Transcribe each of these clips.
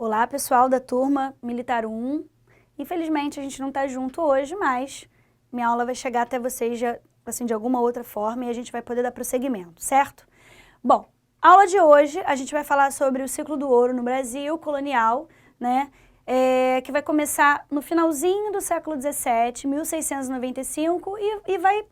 Olá, pessoal da turma Militar 1. Infelizmente, a gente não está junto hoje, mas minha aula vai chegar até vocês de alguma outra forma e a gente vai poder dar prosseguimento, certo? Bom, a aula de hoje a gente vai falar sobre o ciclo do ouro no Brasil colonial, né? Que vai começar no finalzinho do século XVII, 1695, e vai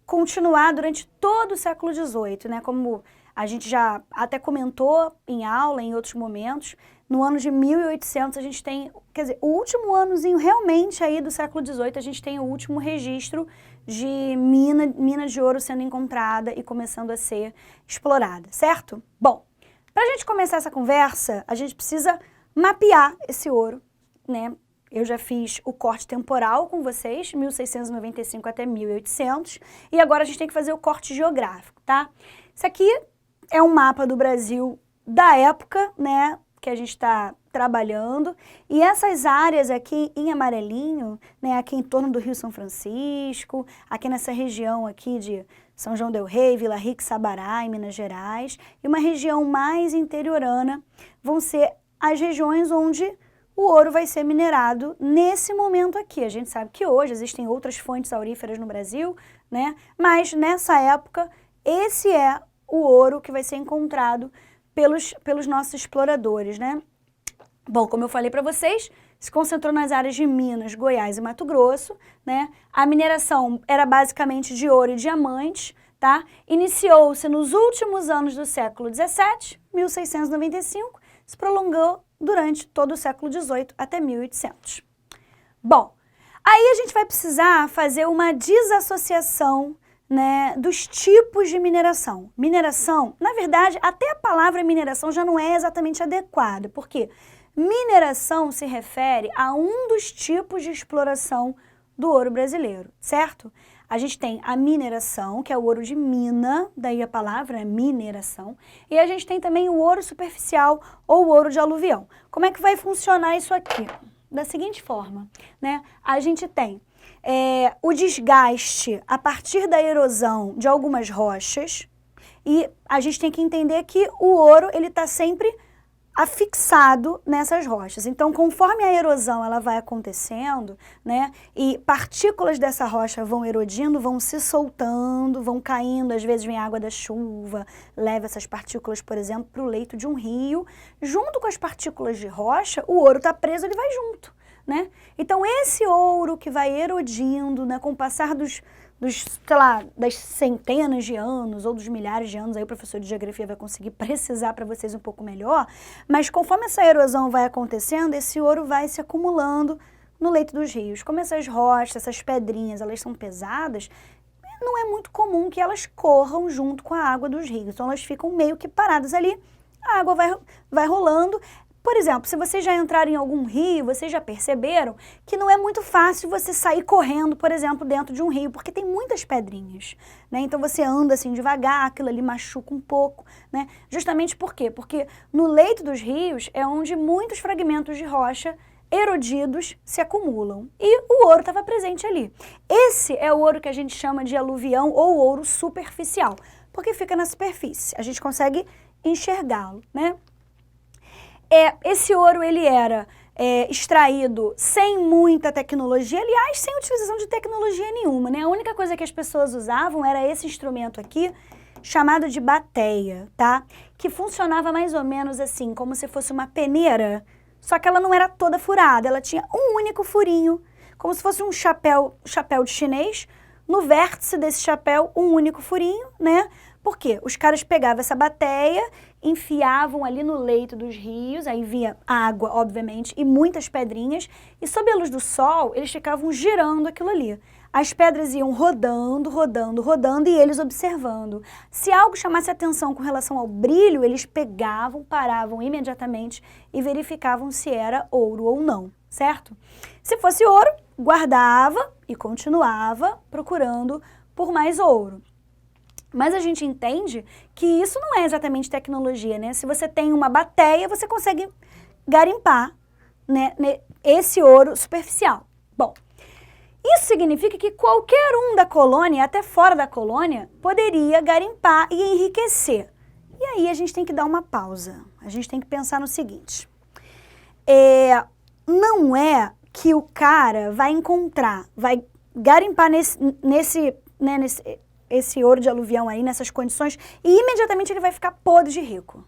continuar durante todo o século XVIII, né? Como a gente já até comentou em aula, em outros momentos, no ano de 1800 a gente tem, quer dizer, o último anozinho realmente aí do século XVIII, a gente tem o último registro de mina de ouro sendo encontrada e começando a ser explorada, certo? Bom, para a gente começar essa conversa, a gente precisa mapear esse ouro, né? Eu já fiz o corte temporal com vocês, 1695 até 1800, e agora a gente tem que fazer o corte geográfico, tá? Isso aqui é um mapa do Brasil da época, né, que a gente está trabalhando, e essas áreas aqui em amarelinho, né, aqui em torno do Rio São Francisco, aqui nessa região aqui de São João del Rei, Vila Rica, Sabará, em Minas Gerais, e uma região mais interiorana, vão ser as regiões onde o ouro vai ser minerado nesse momento aqui. A gente sabe que hoje existem outras fontes auríferas no Brasil, né, mas nessa época, esse é o ouro que vai ser encontrado pelos nossos exploradores, né? Bom, como eu falei para vocês, se concentrou nas áreas de Minas, Goiás e Mato Grosso, né? A mineração era basicamente de ouro e diamantes, tá? Iniciou-se nos últimos anos do século XVII, 1695, se prolongou durante todo o século XVIII até 1800. Bom, aí a gente vai precisar fazer uma desassociação, né, dos tipos de mineração. Mineração, na verdade, até a palavra mineração já não é exatamente adequada, porque mineração se refere a um dos tipos de exploração do ouro brasileiro, certo? A gente tem a mineração, que é o ouro de mina, daí a palavra é mineração, e a gente tem também o ouro superficial ou o ouro de aluvião. Como é que vai funcionar isso aqui? Da seguinte forma, né? A gente tem o desgaste a partir da erosão de algumas rochas, e a gente tem que entender que o ouro ele está sempre afixado nessas rochas. Então, conforme a erosão ela vai acontecendo, né, e partículas dessa rocha vão erodindo, vão se soltando, vão caindo, às vezes vem água da chuva, leva essas partículas, por exemplo, para o leito de um rio, junto com as partículas de rocha, o ouro está preso, ele vai junto, né? Então, esse ouro que vai erodindo, né, com o passar sei lá, das centenas de anos ou dos milhares de anos, aí o professor de geografia vai conseguir precisar para vocês um pouco melhor, mas conforme essa erosão vai acontecendo, esse ouro vai se acumulando no leito dos rios. Como essas rochas, essas pedrinhas, elas são pesadas, não é muito comum que elas corram junto com a água dos rios, então elas ficam meio que paradas ali, a água vai rolando. Por exemplo, se vocês já entraram em algum rio, vocês já perceberam que não é muito fácil você sair correndo, por exemplo, dentro de um rio, porque tem muitas pedrinhas, né? Então você anda assim devagar, aquilo ali machuca um pouco, né? Justamente por quê? Porque no leito dos rios é onde muitos fragmentos de rocha erodidos se acumulam. E o ouro estava presente ali. Esse é o ouro que a gente chama de aluvião ou ouro superficial, porque fica na superfície, a gente consegue enxergá-lo, né? Esse ouro ele era extraído sem muita tecnologia, aliás, sem utilização de tecnologia nenhuma, né? A única coisa que as pessoas usavam era esse instrumento aqui, chamado de bateia, tá? Que funcionava mais ou menos assim, como se fosse uma peneira, só que ela não era toda furada, ela tinha um único furinho, como se fosse um chapéu de chinês, no vértice desse chapéu um único furinho, né? Por quê? Os caras pegavam essa bateia, enfiavam ali no leito dos rios, aí via água, obviamente, e muitas pedrinhas, e sob a luz do sol, eles ficavam girando aquilo ali. As pedras iam rodando, rodando, rodando, e eles observando. Se algo chamasse atenção com relação ao brilho, eles pegavam, paravam imediatamente e verificavam se era ouro ou não, certo? Se fosse ouro, guardava e continuava procurando por mais ouro. Mas a gente entende que isso não é exatamente tecnologia, né? Se você tem uma bateia, você consegue garimpar, né, esse ouro superficial. Bom, isso significa que qualquer um da colônia, até fora da colônia, poderia garimpar e enriquecer. E aí a gente tem que dar uma pausa. A gente tem que pensar no seguinte. não é que o cara vai encontrar, vai garimpar esse ouro de aluvião aí, nessas condições, e imediatamente ele vai ficar podre de rico.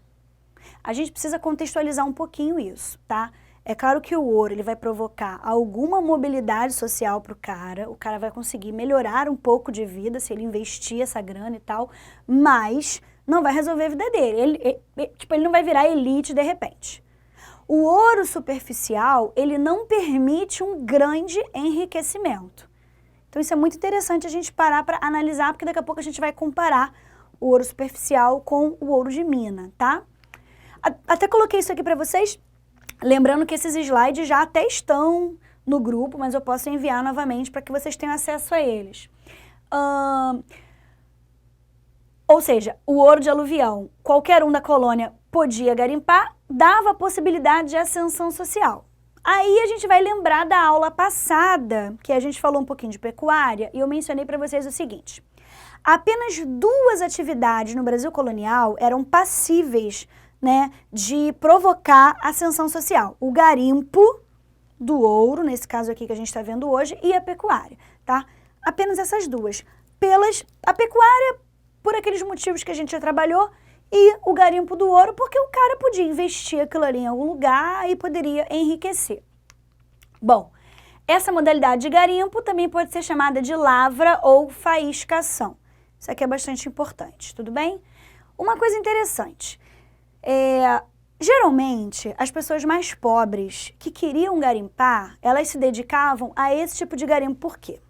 A gente precisa contextualizar um pouquinho isso, tá? É claro que o ouro ele vai provocar alguma mobilidade social para o cara vai conseguir melhorar um pouco de vida se ele investir essa grana e tal, mas não vai resolver a vida dele, ele não vai virar elite de repente. O ouro superficial, ele não permite um grande enriquecimento. Então isso é muito interessante a gente parar para analisar, porque daqui a pouco a gente vai comparar o ouro superficial com o ouro de mina, tá? Até coloquei isso aqui para vocês, lembrando que esses slides já até estão no grupo, mas eu posso enviar novamente para que vocês tenham acesso a eles. Ou seja, o ouro de aluvião, qualquer um da colônia podia garimpar, dava a possibilidade de ascensão social. Aí a gente vai lembrar da aula passada, que a gente falou um pouquinho de pecuária, e eu mencionei para vocês o seguinte: apenas 2 atividades no Brasil colonial eram passíveis, né, de provocar ascensão social. O garimpo do ouro, nesse caso aqui que a gente está vendo hoje, e a pecuária, tá? Apenas essas 2. A pecuária, por aqueles motivos que a gente já trabalhou, e o garimpo do ouro, porque o cara podia investir aquilo ali em algum lugar e poderia enriquecer. Bom, essa modalidade de garimpo também pode ser chamada de lavra ou faiscação. Isso aqui é bastante importante, tudo bem? Uma coisa interessante, geralmente as pessoas mais pobres que queriam garimpar, elas se dedicavam a esse tipo de garimpo. Por quê?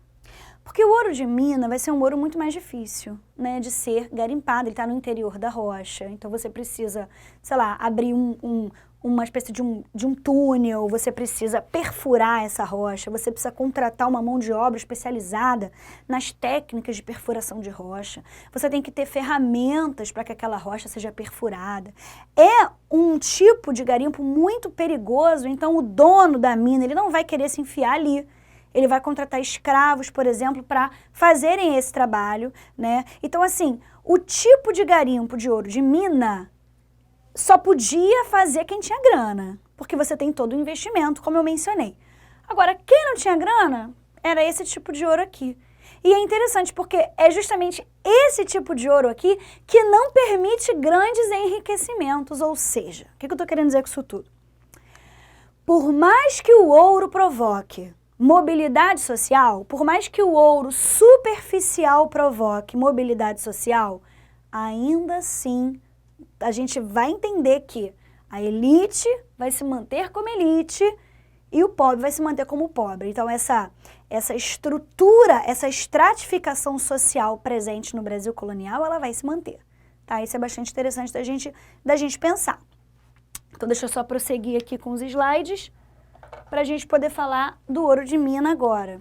Porque o ouro de mina vai ser um ouro muito mais difícil, né, de ser garimpado, ele está no interior da rocha, então você precisa, sei lá, abrir uma espécie de um túnel, você precisa perfurar essa rocha, você precisa contratar uma mão de obra especializada nas técnicas de perfuração de rocha, você tem que ter ferramentas para que aquela rocha seja perfurada. É um tipo de garimpo muito perigoso, então o dono da mina, ele não vai querer se enfiar ali. Ele vai contratar escravos, por exemplo, para fazerem esse trabalho, né? Então, assim, o tipo de garimpo de ouro de mina só podia fazer quem tinha grana, porque você tem todo o investimento, como eu mencionei. Agora, quem não tinha grana, era esse tipo de ouro aqui. E é interessante porque é justamente esse tipo de ouro aqui que não permite grandes enriquecimentos, ou seja, o que eu estou querendo dizer com isso tudo? Por mais que o ouro provoque mobilidade social, por mais que o ouro superficial provoque mobilidade social, ainda assim a gente vai entender que a elite vai se manter como elite e o pobre vai se manter como pobre. Então essa estrutura, essa estratificação social presente no Brasil colonial, ela vai se manter. Tá? Isso é bastante interessante da gente pensar. Então deixa eu só prosseguir aqui com os slides, para a gente poder falar do ouro de mina agora.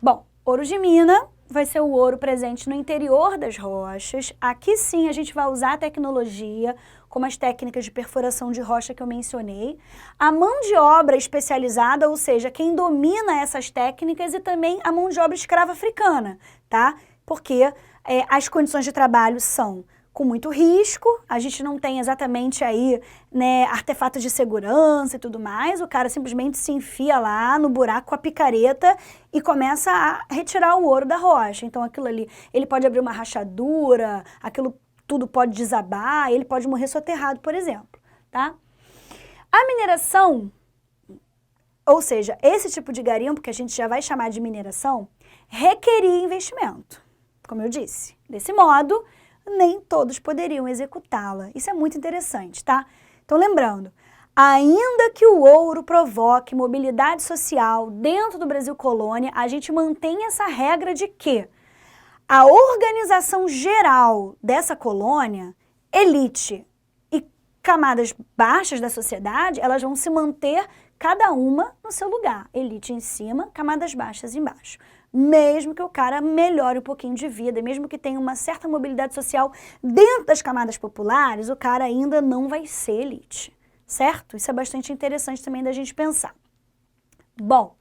Bom, ouro de mina vai ser o ouro presente no interior das rochas. Aqui sim a gente vai usar a tecnologia, como as técnicas de perfuração de rocha que eu mencionei. A mão de obra especializada, ou seja, quem domina essas técnicas, e também a mão de obra escrava africana, tá? Porque as condições de trabalho são com muito risco, a gente não tem exatamente aí, né, artefatos de segurança e tudo mais, o cara simplesmente se enfia lá no buraco com a picareta e começa a retirar o ouro da rocha. Então aquilo ali, ele pode abrir uma rachadura, aquilo tudo pode desabar, ele pode morrer soterrado, por exemplo, tá? A mineração, ou seja, esse tipo de garimpo que a gente já vai chamar de mineração, requeria investimento, como eu disse. Desse modo, nem todos poderiam executá-la. Isso é muito interessante, tá? Então, lembrando, ainda que o ouro provoque mobilidade social dentro do Brasil colônia, a gente mantém essa regra de que a organização geral dessa colônia, elite e camadas baixas da sociedade, elas vão se manter cada uma no seu lugar. Elite em cima, camadas baixas embaixo. Mesmo que o cara melhore um pouquinho de vida, mesmo que tenha uma certa mobilidade social dentro das camadas populares, o cara ainda não vai ser elite, certo? Isso é bastante interessante também da gente pensar. Bom,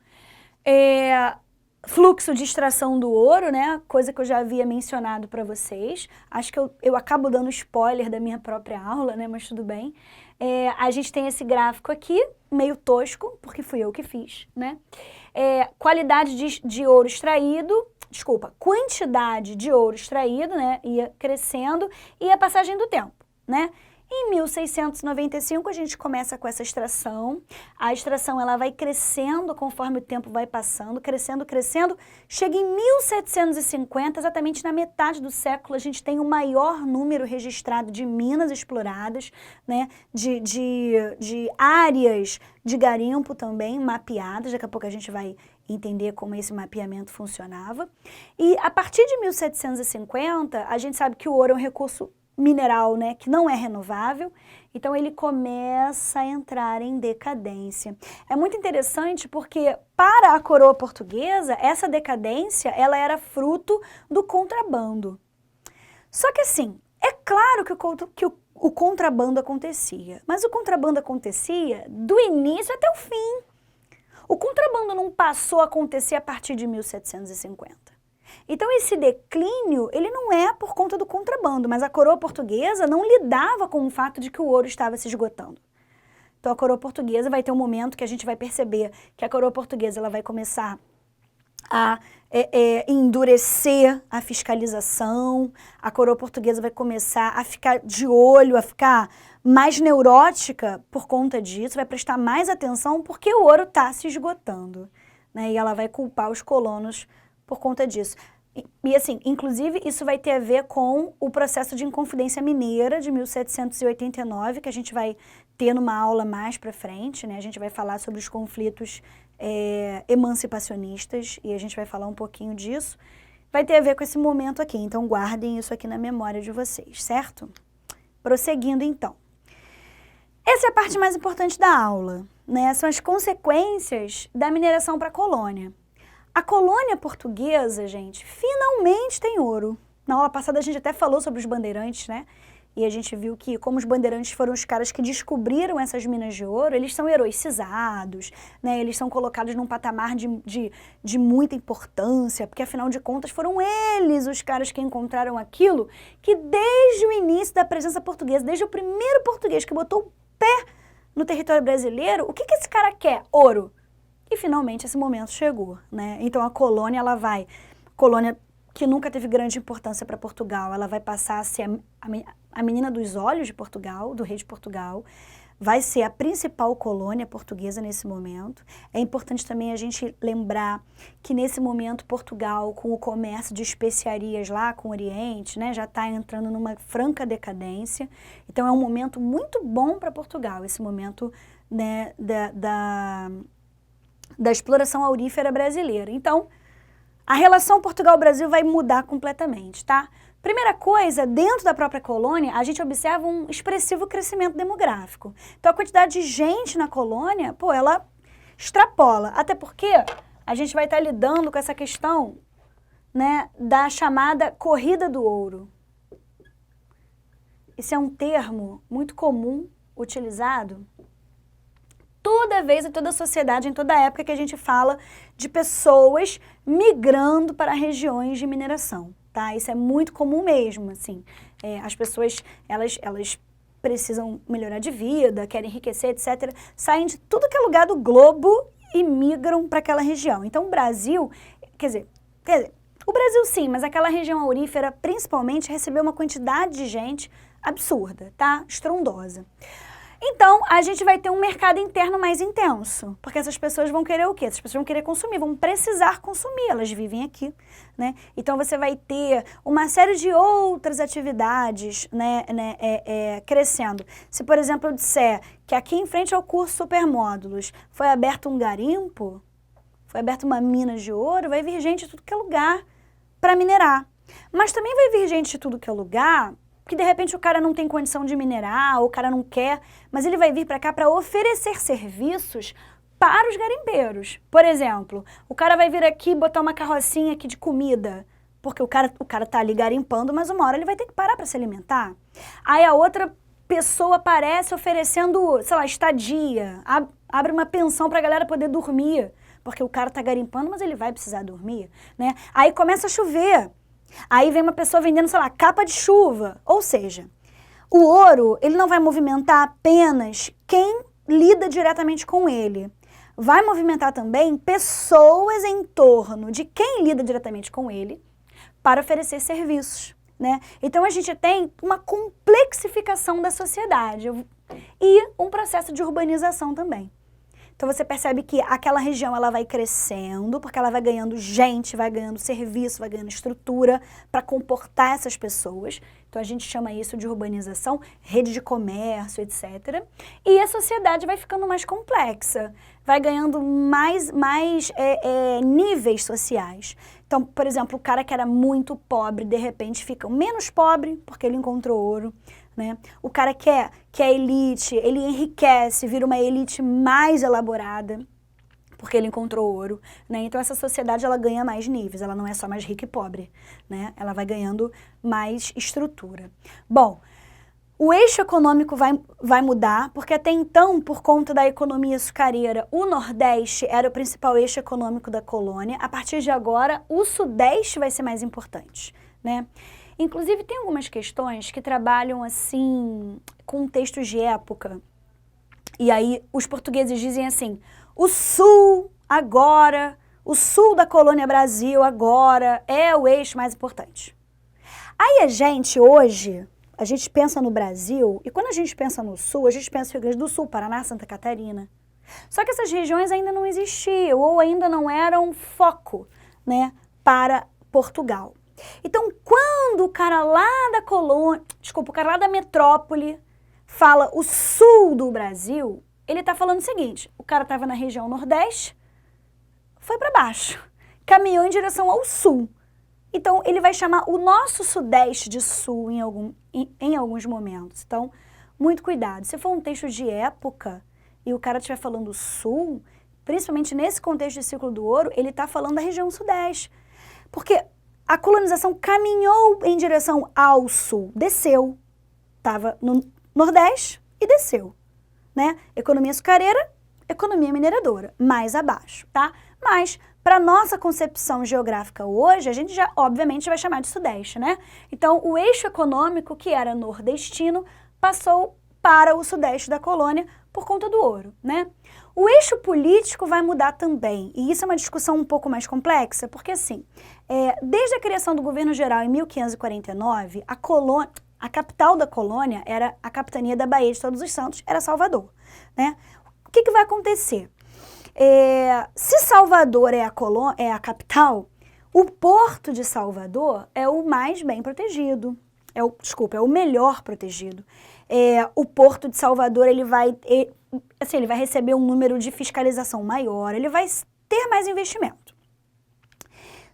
fluxo de extração do ouro, né? Coisa que eu já havia mencionado para vocês. Acho que eu acabo dando spoiler da minha própria aula, né? Mas tudo bem. A gente tem esse gráfico aqui, meio tosco, porque fui eu que fiz, né? Qualidade de ouro extraído, quantidade de ouro extraído, né? Ia crescendo e a passagem do tempo, né? Em 1695 a gente começa com essa extração. A extração ela vai crescendo conforme o tempo vai passando, crescendo. Chega em 1750, exatamente na metade do século, a gente tem o maior número registrado de minas exploradas, né? De áreas de garimpo também mapeadas. Daqui a pouco a gente vai entender como esse mapeamento funcionava. E a partir de 1750, a gente sabe que o ouro é um recurso mineral, né, que não é renovável, então ele começa a entrar em decadência. É muito interessante porque para a coroa portuguesa, essa decadência, ela era fruto do contrabando. Só que assim, é claro que o contrabando acontecia, mas o contrabando acontecia do início até o fim. O contrabando não passou a acontecer a partir de 1750. Então esse declínio, ele não é por conta do contrabando, mas a coroa portuguesa não lidava com o fato de que o ouro estava se esgotando. Então a coroa portuguesa vai ter um momento que a gente vai perceber que a coroa portuguesa ela vai começar a endurecer a fiscalização, a coroa portuguesa vai começar a ficar de olho, a ficar mais neurótica por conta disso, vai prestar mais atenção porque o ouro está se esgotando, né? E ela vai culpar os colonos por conta disso. E assim, inclusive, isso vai ter a ver com o processo de Inconfidência Mineira de 1789, que a gente vai ter numa aula mais para frente, né? A gente vai falar sobre os conflitos emancipacionistas e a gente vai falar um pouquinho disso. Vai ter a ver com esse momento aqui, então guardem isso aqui na memória de vocês, certo? Prosseguindo então. Essa é a parte mais importante da aula, né? São as consequências da mineração para a colônia. A colônia portuguesa, gente, finalmente tem ouro. Na aula passada a gente até falou sobre os bandeirantes, né? E a gente viu que como os bandeirantes foram os caras que descobriram essas minas de ouro, eles são heroicizados, né? Eles são colocados num patamar de muita importância, porque afinal de contas foram eles os caras que encontraram aquilo que desde o início da presença portuguesa, desde o primeiro português que botou o pé no território brasileiro, o que esse cara quer? Ouro. E finalmente esse momento chegou, né? Então a colônia, colônia que nunca teve grande importância para Portugal, ela vai passar a ser a menina dos olhos de Portugal, do rei de Portugal, vai ser a principal colônia portuguesa nesse momento. É importante também a gente lembrar que nesse momento Portugal, com o comércio de especiarias lá com o Oriente, né, já está entrando numa franca decadência. Então é um momento muito bom para Portugal, esse momento, né, da exploração aurífera brasileira. Então, a relação Portugal-Brasil vai mudar completamente, tá? Primeira coisa, dentro da própria colônia, a gente observa um expressivo crescimento demográfico. Então, a quantidade de gente na colônia, pô, ela extrapola. Até porque a gente vai estar lidando com essa questão, né, da chamada corrida do ouro. Esse é um termo muito comum, utilizado toda vez, em toda a sociedade, em toda a época que a gente fala de pessoas migrando para regiões de mineração, tá? Isso é muito comum mesmo, assim. As pessoas, elas precisam melhorar de vida, querem enriquecer, etc. Saem de tudo que é lugar do globo e migram para aquela região. Então, o Brasil, quer dizer, o Brasil sim, mas aquela região aurífera, principalmente, recebeu uma quantidade de gente absurda, tá? Estrondosa. Então, a gente vai ter um mercado interno mais intenso, porque essas pessoas vão querer o quê? Essas pessoas vão querer consumir, vão precisar consumir, elas vivem aqui, né? Então, você vai ter uma série de outras atividades, né, crescendo. Se, por exemplo, eu disser que aqui em frente ao curso Supermódulos foi aberto um garimpo, foi aberta uma mina de ouro, vai vir gente de tudo que é lugar para minerar. Mas também vai vir gente de tudo que é lugar que de repente o cara não tem condição de minerar, ou o cara não quer, mas ele vai vir para cá para oferecer serviços para os garimpeiros. Por exemplo, o cara vai vir aqui botar uma carrocinha aqui de comida, porque o cara tá ali garimpando, mas uma hora ele vai ter que parar para se alimentar. Aí a outra pessoa aparece oferecendo, sei lá, estadia, abre uma pensão para a galera poder dormir, porque o cara tá garimpando, mas ele vai precisar dormir, né? Aí começa a chover. Aí vem uma pessoa vendendo, sei lá, capa de chuva. Ou seja, O ouro, ele não vai movimentar apenas quem lida diretamente com ele. Vai movimentar também pessoas em torno de quem lida diretamente com ele para oferecer serviços, né? Então a gente tem uma complexificação da sociedade e um processo de urbanização também. Então você percebe que aquela região ela vai crescendo, porque ela vai ganhando gente, vai ganhando serviço, vai ganhando estrutura para comportar essas pessoas. Então a gente chama isso de urbanização, rede de comércio, etc. E a sociedade vai ficando mais complexa, vai ganhando mais níveis sociais. Então, por exemplo, o cara que era muito pobre, de repente fica menos pobre porque ele encontrou ouro. Né? O cara que é elite, ele enriquece, vira uma elite mais elaborada, porque ele encontrou ouro, né? Então essa sociedade ela ganha mais níveis, ela não é só mais rica e pobre, né? Ela vai ganhando mais estrutura. Bom, o eixo econômico vai mudar, porque até então, por conta da economia açucareira, o Nordeste era o principal eixo econômico da colônia. A partir de agora, o Sudeste vai ser mais importante, né? Inclusive, tem algumas questões que trabalham, assim, com textos de época. E aí, os portugueses dizem assim, o Sul, agora, o Sul da colônia Brasil, agora, é o eixo mais importante. Aí a gente, hoje, a gente pensa no Brasil, e quando a gente pensa no Sul, a gente pensa no Rio Grande do Sul, Paraná, Santa Catarina. Só que essas regiões ainda não existiam, ou ainda não eram foco, né, para Portugal. Então, quando o cara lá da colônia, o cara lá da metrópole fala o sul do Brasil, ele está falando o seguinte, o cara estava na região Nordeste, foi para baixo, caminhou em direção ao sul. Então, ele vai chamar o nosso Sudeste de sul em alguns momentos. Então, muito cuidado. Se for um texto de época e o cara estiver falando sul, principalmente nesse contexto de ciclo do ouro, ele está falando da região Sudeste. Porque a colonização caminhou em direção ao sul, desceu, estava no Nordeste e desceu, né? Economia açucareira, economia mineradora, mais abaixo, tá? Mas, para nossa concepção geográfica hoje, a gente já, obviamente, vai chamar de Sudeste, né? Então, o eixo econômico, que era nordestino, passou para o Sudeste da colônia por conta do ouro, né? O eixo político vai mudar também, e isso é uma discussão um pouco mais complexa, porque assim, desde a criação do governo geral em 1549, a capital da colônia era a capitania da Baía de Todos os Santos, era Salvador, né? O que vai acontecer? Se Salvador é a capital, o porto de Salvador é o mais bem protegido, é o melhor protegido. O porto de Salvador ele vai receber um número de fiscalização maior, ele vai ter mais investimento.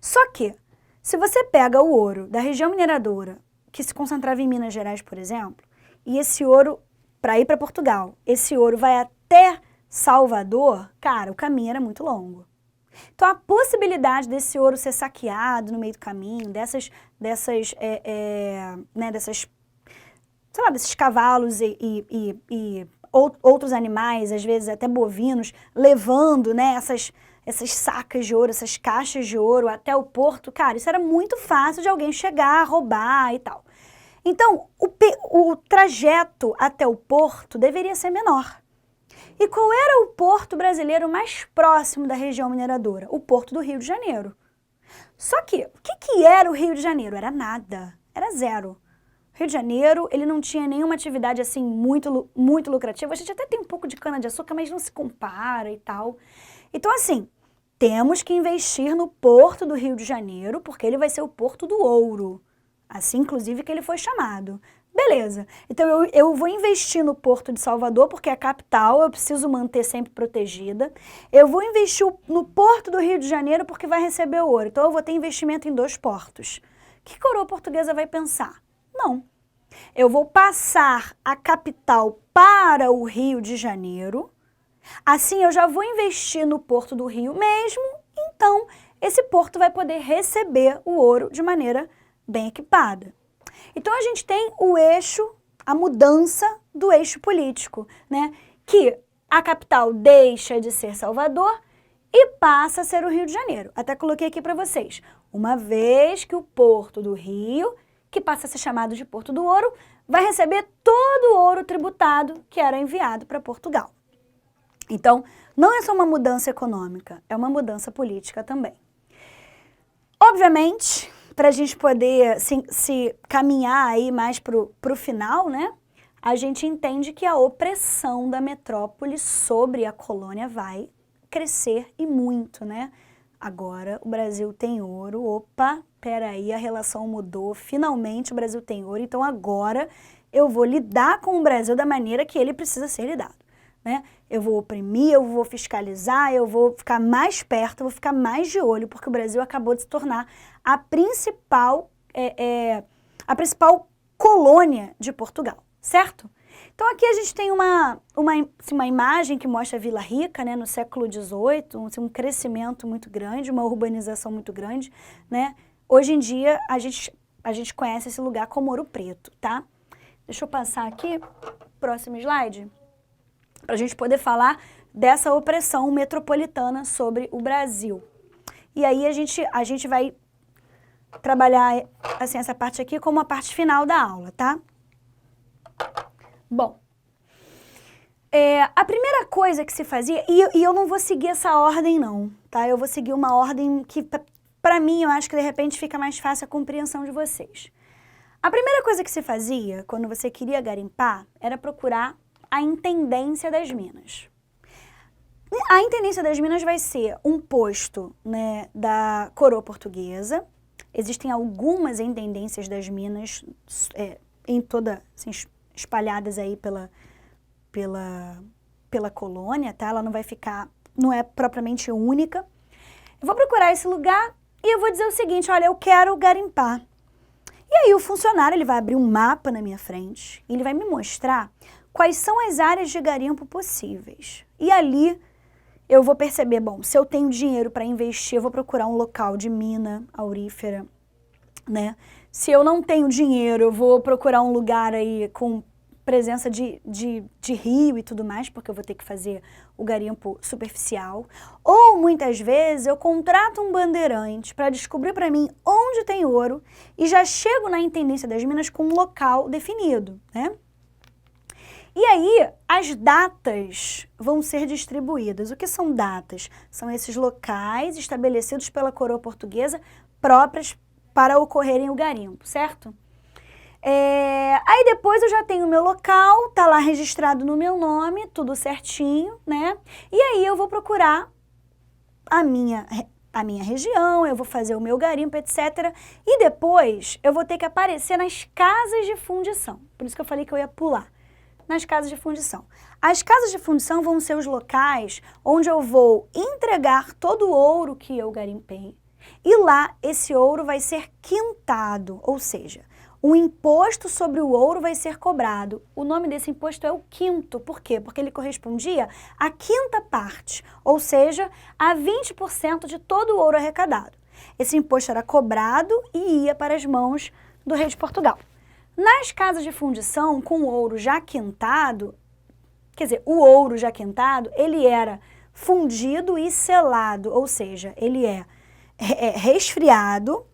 Só que, se você pega o ouro da região mineradora, que se concentrava em Minas Gerais, por exemplo, e esse ouro, para ir para Portugal, esse ouro vai até Salvador, cara, o caminho era muito longo. Então, a possibilidade desse ouro ser saqueado no meio do caminho, desses cavalos e outros animais, às vezes até bovinos, levando, né, essas sacas de ouro, essas caixas de ouro até o porto, cara, isso era muito fácil de alguém chegar, roubar e tal. Então, o trajeto até o porto deveria ser menor. E qual era o porto brasileiro mais próximo da região mineradora? O porto do Rio de Janeiro. Só que, o que era o Rio de Janeiro? Era nada, era zero. Rio de Janeiro, ele não tinha nenhuma atividade assim muito lucrativa. A gente até tem um pouco de cana-de-açúcar, mas não se compara e tal. Então, assim, temos que investir no porto do Rio de Janeiro, porque ele vai ser o porto do ouro. Assim, inclusive, que ele foi chamado. Beleza. Então, eu vou investir no porto de Salvador, porque é a capital, eu preciso manter sempre protegida. Eu vou investir no porto do Rio de Janeiro, porque vai receber ouro. Então, eu vou ter investimento em 2 portos. O que a coroa portuguesa vai pensar? Não. Eu vou passar a capital para o Rio de Janeiro, assim eu já vou investir no porto do Rio mesmo, então esse porto vai poder receber o ouro de maneira bem equipada. Então a gente tem o eixo, a mudança do eixo político, né? Que a capital deixa de ser Salvador e passa a ser o Rio de Janeiro. Até coloquei aqui para vocês. Uma vez que o porto do Rio, que passa a ser chamado de Porto do Ouro, vai receber todo o ouro tributado que era enviado para Portugal. Então, não é só uma mudança econômica, é uma mudança política também. Obviamente, para a gente poder se caminhar aí mais para o final, né? A gente entende que a opressão da metrópole sobre a colônia vai crescer e muito, né? Agora o Brasil tem ouro, opa, peraí, a relação mudou, finalmente o Brasil tem ouro, então agora eu vou lidar com o Brasil da maneira que ele precisa ser lidado, né? Eu vou oprimir, eu vou fiscalizar, eu vou ficar mais perto, eu vou ficar mais de olho, porque o Brasil acabou de se tornar a principal colônia de Portugal, certo? Então aqui a gente tem uma imagem que mostra a Vila Rica, né, no século XVIII, um crescimento muito grande, uma urbanização muito grande, né? Hoje em dia a gente conhece esse lugar como Ouro Preto, tá? Deixa eu passar aqui, próximo slide, para a gente poder falar dessa opressão metropolitana sobre o Brasil. E aí a gente vai trabalhar assim, essa parte aqui como a parte final da aula, tá? Bom, a primeira coisa que se fazia, e eu não vou seguir essa ordem não, tá? Eu vou seguir uma ordem que, para mim, eu acho que de repente fica mais fácil a compreensão de vocês. A primeira coisa que se fazia, quando você queria garimpar, era procurar a intendência das minas. A intendência das minas vai ser um posto, né, da coroa portuguesa. Existem algumas intendências das minas em toda, assim, espalhadas aí pela colônia, tá? Ela não vai ficar, não é propriamente única. Eu vou procurar esse lugar e eu vou dizer o seguinte, olha, eu quero garimpar. E aí o funcionário, ele vai abrir um mapa na minha frente e ele vai me mostrar quais são as áreas de garimpo possíveis. E ali eu vou perceber, bom, se eu tenho dinheiro para investir, eu vou procurar um local de mina aurífera, né? Se eu não tenho dinheiro, eu vou procurar um lugar aí com presença de rio e tudo mais, porque eu vou ter que fazer o garimpo superficial. Ou, muitas vezes, eu contrato um bandeirante para descobrir para mim onde tem ouro e já chego na intendência das minas com um local definido, né? E aí, as datas vão ser distribuídas. O que são datas? São esses locais estabelecidos pela coroa portuguesa próprias para ocorrerem o garimpo, certo? Aí depois eu já tenho o meu local, tá lá registrado no meu nome, tudo certinho, né? E aí eu vou procurar a minha região, eu vou fazer o meu garimpo, etc. E depois eu vou ter que aparecer nas casas de fundição. Por isso que eu falei que eu ia pular. Nas casas de fundição. As casas de fundição vão ser os locais onde eu vou entregar todo o ouro que eu garimpei e lá esse ouro vai ser quintado, ou seja, o imposto sobre o ouro vai ser cobrado. O nome desse imposto é o quinto. Por quê? Porque ele correspondia à quinta parte, ou seja, a 20% de todo o ouro arrecadado. Esse imposto era cobrado e ia para as mãos do rei de Portugal. Nas casas de fundição, com o ouro já quintado, quer dizer, o ouro já quintado, ele era fundido e selado, ou seja, ele é resfriado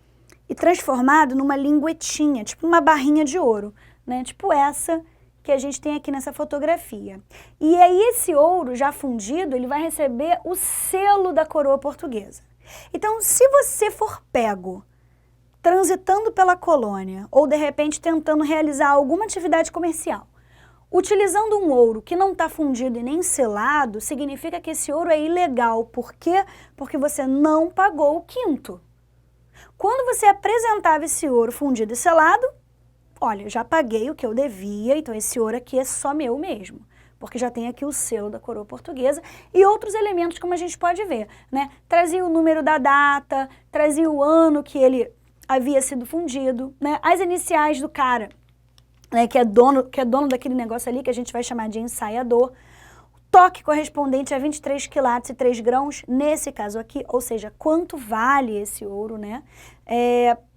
e transformado numa linguetinha, tipo uma barrinha de ouro, né? Tipo essa que a gente tem aqui nessa fotografia. E aí esse ouro já fundido, ele vai receber o selo da coroa portuguesa. Então, se você for pego transitando pela colônia ou, de repente, tentando realizar alguma atividade comercial, utilizando um ouro que não está fundido e nem selado, significa que esse ouro é ilegal. Por quê? Porque você não pagou o quinto. Quando você apresentava esse ouro fundido e selado, olha, eu já paguei o que eu devia, então esse ouro aqui é só meu mesmo, porque já tem aqui o selo da coroa portuguesa e outros elementos, como a gente pode ver, né? Trazia o número da data, trazia o ano que ele havia sido fundido, né? As iniciais do cara, né, que é dono daquele negócio ali que a gente vai chamar de ensaiador, toque correspondente a 23 quilates e 3 grãos, nesse caso aqui, ou seja, quanto vale esse ouro, né?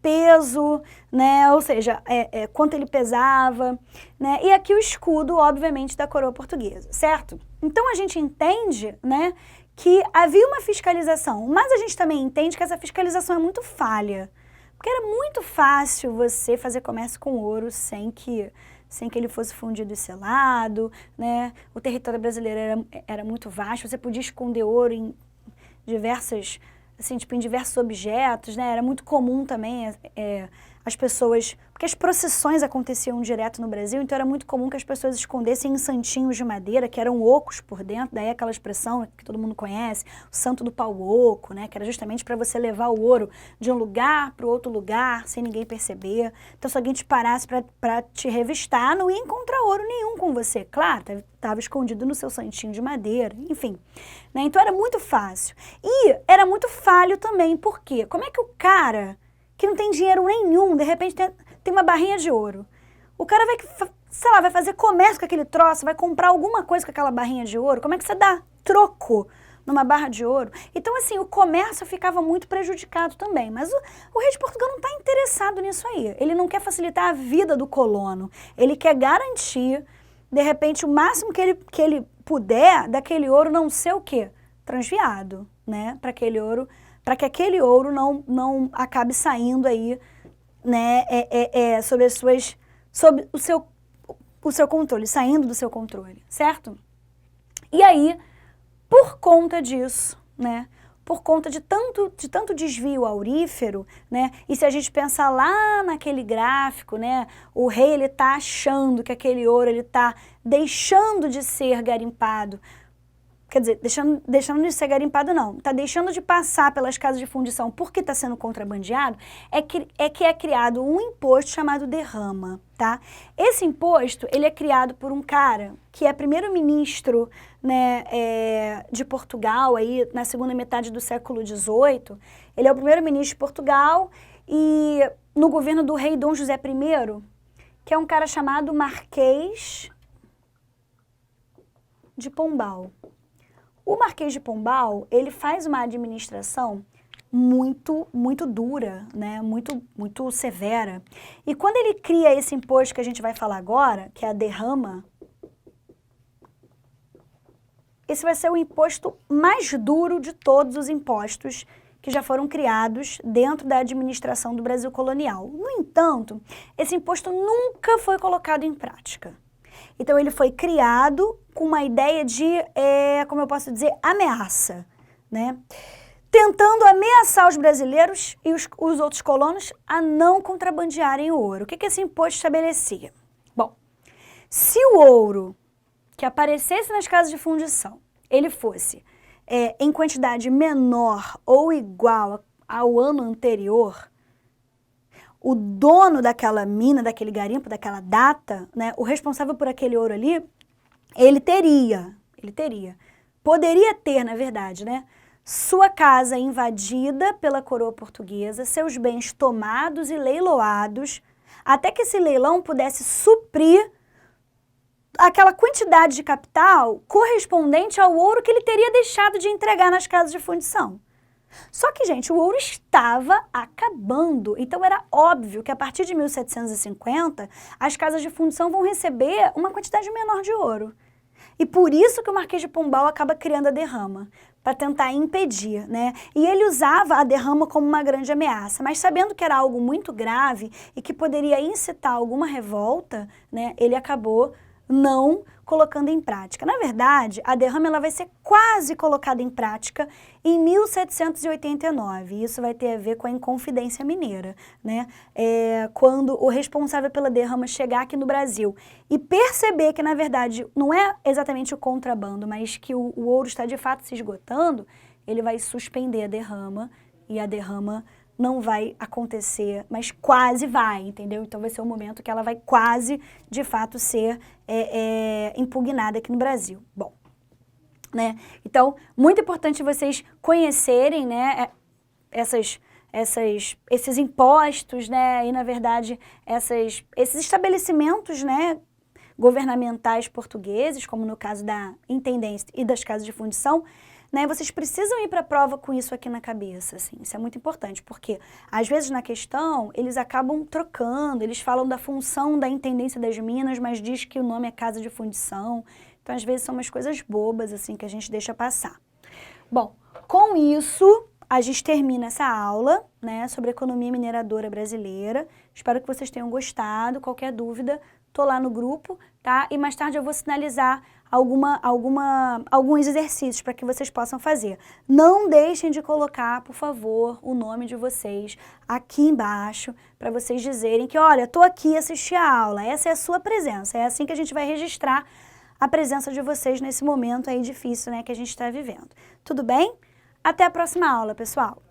Peso, né? Ou seja, quanto ele pesava, né? E aqui o escudo, obviamente, da coroa portuguesa, certo? Então a gente entende, né, que havia uma fiscalização, mas a gente também entende que essa fiscalização é muito falha. Porque era muito fácil você fazer comércio com ouro sem que sem que ele fosse fundido e selado, né? O território brasileiro era muito vasto, você podia esconder ouro em diversas, assim, tipo, em diversos objetos, né? Era muito comum também as pessoas, porque as procissões aconteciam direto no Brasil, então era muito comum que as pessoas escondessem em santinhos de madeira, que eram ocos por dentro, daí aquela expressão que todo mundo conhece, o santo do pau oco, né? Que era justamente para você levar o ouro de um lugar para o outro lugar, sem ninguém perceber. Então, se alguém te parasse para te revistar, não ia encontrar ouro nenhum com você. Claro, estava escondido no seu santinho de madeira, enfim. Né? Então, era muito fácil. E era muito falho também, por quê? Como é que o cara que não tem dinheiro nenhum, de repente tem uma barrinha de ouro. O cara vai, sei lá, vai fazer comércio com aquele troço, vai comprar alguma coisa com aquela barrinha de ouro. Como é que você dá troco numa barra de ouro? Então, assim, o comércio ficava muito prejudicado também. Mas o rei de Portugal não está interessado nisso aí. Ele não quer facilitar a vida do colono. Ele quer garantir, de repente, o máximo que ele puder daquele ouro não ser o quê? Transviado, né? Para que aquele ouro não acabe saindo aí, né, sobre o seu controle, saindo do seu controle, certo? E aí, por conta disso, né, por conta de tanto desvio aurífero, né, e se a gente pensar lá naquele gráfico, né, o rei ele tá achando que aquele ouro ele tá deixando de ser garimpado. Quer dizer, deixando de ser garimpado não, está deixando de passar pelas casas de fundição porque está sendo contrabandeado, que é criado um imposto chamado derrama, tá? Esse imposto, ele é criado por um cara que é primeiro-ministro, né, de Portugal, aí na segunda metade do século XVIII. Ele é o primeiro-ministro de Portugal e no governo do rei Dom José I, que é um cara chamado Marquês de Pombal. O Marquês de Pombal, ele faz uma administração muito dura, né? Muito severa. E quando ele cria esse imposto que a gente vai falar agora, que é a derrama, esse vai ser o imposto mais duro de todos os impostos que já foram criados dentro da administração do Brasil colonial. No entanto, esse imposto nunca foi colocado em prática. Então, ele foi criado com uma ideia de, como eu posso dizer, ameaça, né? Tentando ameaçar os brasileiros e os outros colonos a não contrabandearem o ouro. O que esse imposto estabelecia? Bom, se o ouro que aparecesse nas casas de fundição, ele fosse em quantidade menor ou igual ao ano anterior, o dono daquela mina, daquele garimpo, daquela data, né, o responsável por aquele ouro ali, poderia ter, na verdade, né, sua casa invadida pela coroa portuguesa, seus bens tomados e leiloados, até que esse leilão pudesse suprir aquela quantidade de capital correspondente ao ouro que ele teria deixado de entregar nas casas de fundição. Só que, gente, o ouro estava acabando, então era óbvio que a partir de 1750 as casas de fundição vão receber uma quantidade menor de ouro. E por isso que o Marquês de Pombal acaba criando a derrama, para tentar impedir, né? E ele usava a derrama como uma grande ameaça, mas sabendo que era algo muito grave e que poderia incitar alguma revolta, né, ele acabou não colocando em prática. Na verdade, a derrama ela vai ser quase colocada em prática em 1789. E isso vai ter a ver com a Inconfidência Mineira, né? Quando o responsável pela derrama chegar aqui no Brasil e perceber que, na verdade, não é exatamente o contrabando, mas que o ouro está de fato se esgotando, ele vai suspender a derrama e a derrama não vai acontecer, mas quase vai, entendeu? Então vai ser um momento que ela vai quase, de fato, ser impugnada aqui no Brasil. Bom, né? Então, muito importante vocês conhecerem, né, esses impostos, né, e, na verdade, esses estabelecimentos, né, governamentais portugueses, como no caso da intendência e das casas de fundição, né, vocês precisam ir para a prova com isso aqui na cabeça, assim, isso é muito importante, porque às vezes na questão eles acabam trocando, eles falam da função da intendência das minas, mas diz que o nome é casa de fundição, então às vezes são umas coisas bobas, assim, que a gente deixa passar. Bom, com isso a gente termina essa aula, né, sobre economia mineradora brasileira, espero que vocês tenham gostado, qualquer dúvida tô lá no grupo, tá? E mais tarde eu vou sinalizar alguns exercícios para que vocês possam fazer. Não deixem de colocar, por favor, o nome de vocês aqui embaixo, para vocês dizerem que, olha, tô aqui assistir a aula, essa é a sua presença, é assim que a gente vai registrar a presença de vocês nesse momento aí difícil, né, que a gente está vivendo. Tudo bem? Até a próxima aula, pessoal!